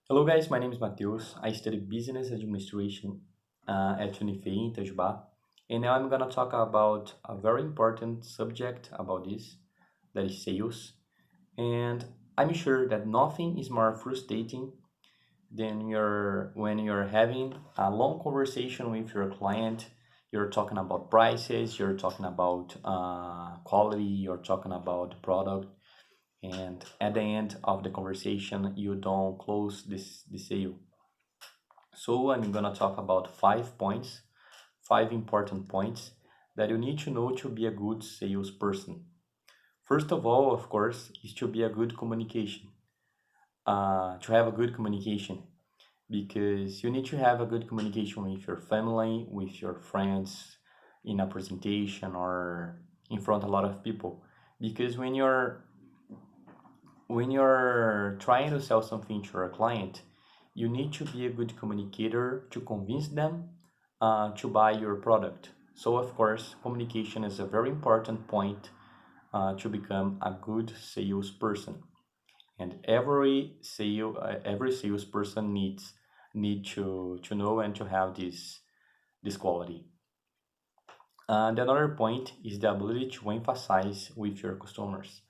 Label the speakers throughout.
Speaker 1: Hello guys, my name is Matheus. I study business administration at Unife in Itajubá. And now I'm gonna talk about a very important subject about this, that is sales. And I'm sure that nothing is more frustrating than when you're having a long conversation with your client. You're talking about prices, you're talking about quality, you're talking about the product, and at the end of the conversation you don't close the sale. So I'm gonna talk about 5 points, 5 important points that you need to know to be a good salesperson. First of all, of course, is to be a good communication. To have a good communication, because you need to have a good communication with your family, with your friends, in a presentation or in front of a lot of people. Because when you're trying to sell something to a client, you need to be a good communicator to convince them to buy your product. So, of course, communication is a very important point to become a good salesperson. And every salesperson need to know and to have this quality. And another point is the ability to emphasize with your customers.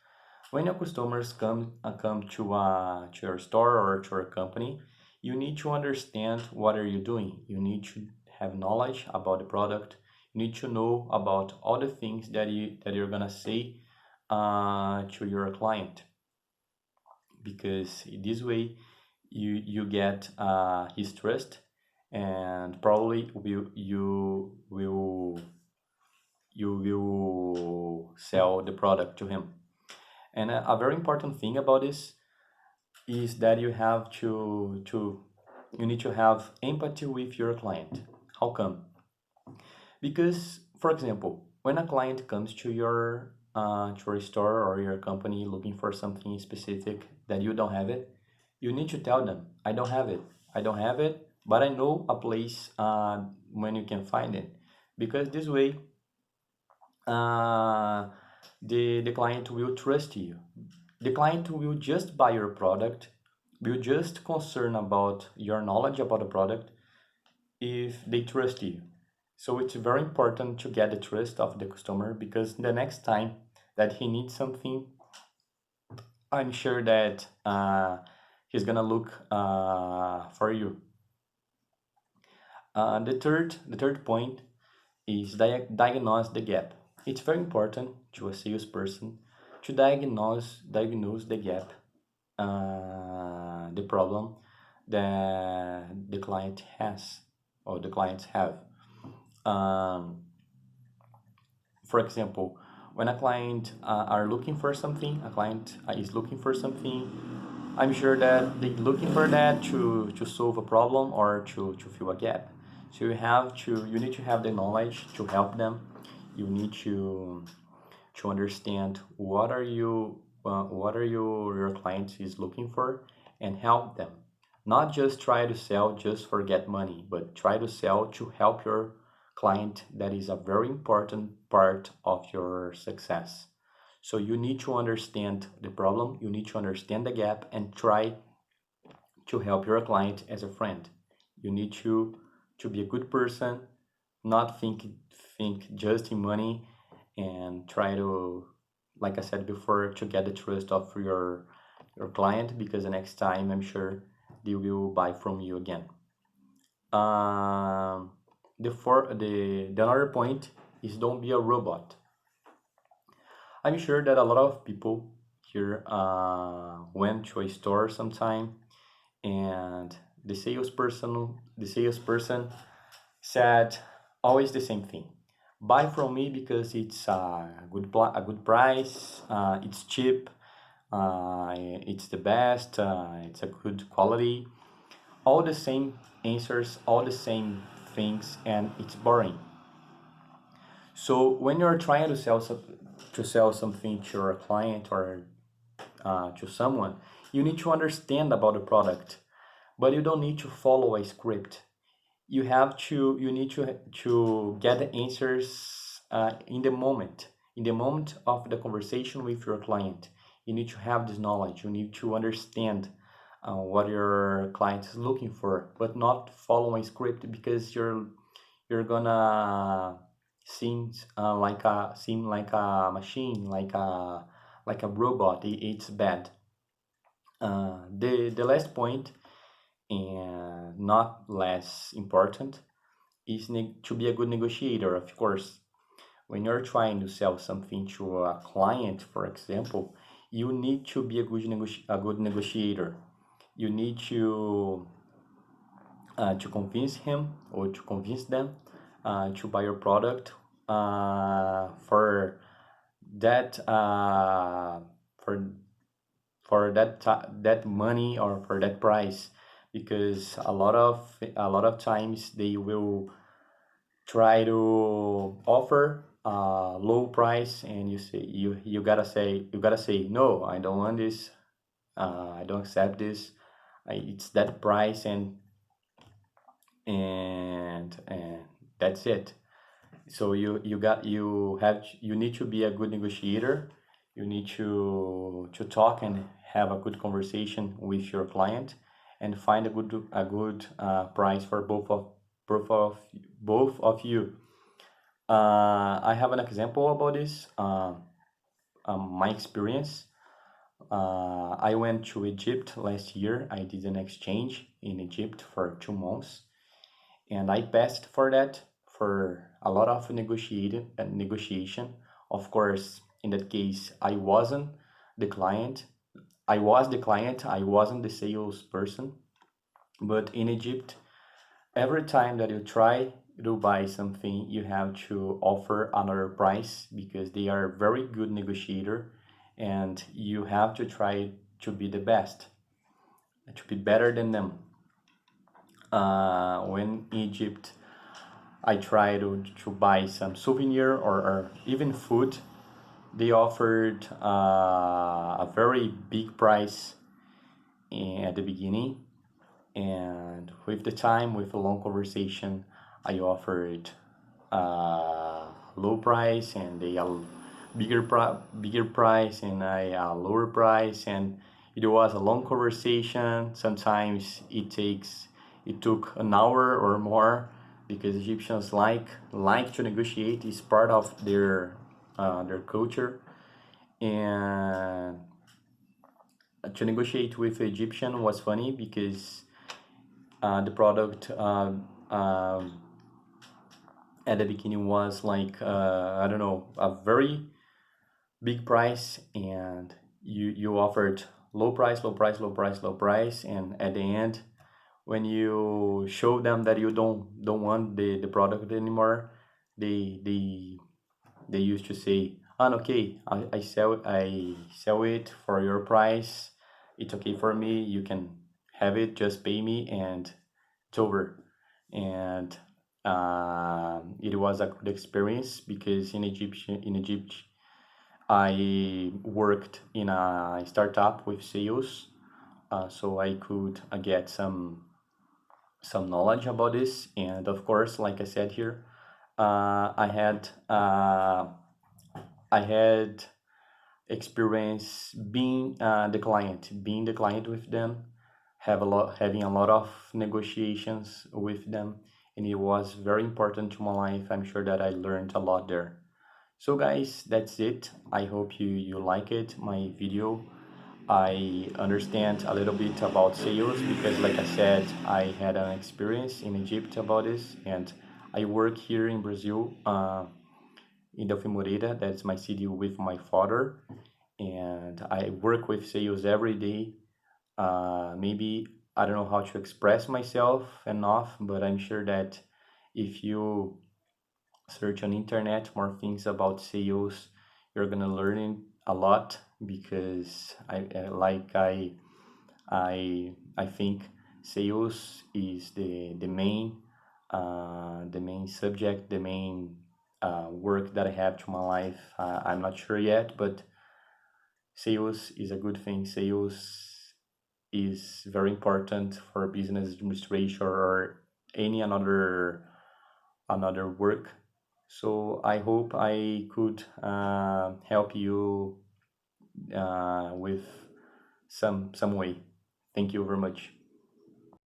Speaker 1: When your customers come to your store or to your company, you need to understand what are you doing. You need to have knowledge about the product. You need to know about all the things that you're gonna say to your client, because this way you get his trust, and probably you will sell the product to him. And a very important thing about this is that you need to have empathy with your client. How come? Because, for example, when a client comes to your store or your company looking for something specific that you don't have it, you need to tell them, I don't have it. I don't have it, but I know a place when you can find it. Because this way, uh, the client will trust you. The client will just buy your product, will just concern about your knowledge about the product if they trust you. So it's very important to get the trust of the customer, because the next time that he needs something, I'm sure that he's gonna look for you. The third point is diagnose the gap. It's very important to a salesperson to diagnose the gap, the problem that the client has or the clients have. Um, for example, when a client are looking for something, a client is looking for something, I'm sure that they're looking for that to solve a problem or to fill a gap. So you need to have the knowledge to help them. You need to understand what are your clients is looking for, and help them. Not just try to sell just for get money, but try to sell to help your client. That is a very important part of your success. So you need to understand the problem, you need to understand the gap, and try to help your client as a friend. You need to be a good person, not think just in money, and try to, like I said before, to get the trust of your client, because the next time I'm sure they will buy from you again. Um, the another point is don't be a robot. I'm sure that a lot of people here went to a store sometime, and the salesperson said always the same thing: buy from me because it's a good price, it's cheap, it's the best, it's a good quality. All the same answers, all the same things, and it's boring. So when you're trying to sell something to your client or to someone, you need to understand about the product, but you don't need to follow a script. You need to get the answers in the moment of the conversation with your client. You need to have this knowledge. You need to understand what your client is looking for, but not follow a script because you're gonna seem like a machine, like a robot. It's bad. The last point, and not less important, is to be a good negotiator. Of course, when you're trying to sell something to a client, for example, you need to be a good negotiator. You need to convince him or to convince them to buy your product for that for that money or for that price, because a lot of times they will try to offer a low price, and you gotta say no, I don't want this, I don't accept this, it's that price, and that's it. So you need to be a good negotiator. You need to talk and have a good conversation with your client and find a good price for both of both of you. I have an example about this. My experience. I went to Egypt last year. I did an exchange in Egypt for 2 months, and I passed for that, for a lot of negotiation. Of course, in that case, I wasn't the client. I was the client. I wasn't the salesperson. But in Egypt, every time that you try to buy something, you have to offer another price because they are very good negotiator, and you have to try to be the best, to be better than them. When Egypt, I try to buy some souvenir or even food. They offered a very big price at the beginning, and with the time, with a long conversation, I offered low price, and they a bigger price, and I a lower price, and it was a long conversation. Sometimes it took an hour or more because Egyptians like to negotiate. It's part of their culture, and to negotiate with Egyptian was funny because the product at the beginning was like I don't know, a very big price, and you offered low price, low price, low price, low price, and at the end, when you show them that you don't want the product anymore, they they used to say, "Ah, okay, I sell it for your price. It's okay for me. You can have it. Just pay me, and it's over." And it was a good experience because in Egypt, I worked in a startup with sales, so I could get some knowledge about this. And of course, like I said here, I had experience being the client with them, having a lot of negotiations with them, and it was very important to my life. I'm sure that I learned a lot there. So guys, that's it. I hope you like it, my video. I understand a little bit about sales because, like I said, I had an experience in Egypt about this, and I work here in Brazil, in Delfim Moreira. That's my city, with my father, and I work with sales every day. Maybe I don't know how to express myself enough, but I'm sure that if you search on internet more things about sales, you're gonna learn it a lot because I think sales is the main subject, the main work that I have to my life. I'm not sure yet, but sales is a good thing. Sales is very important for business administration or any another work. So I hope I could help you with some way. Thank you very much.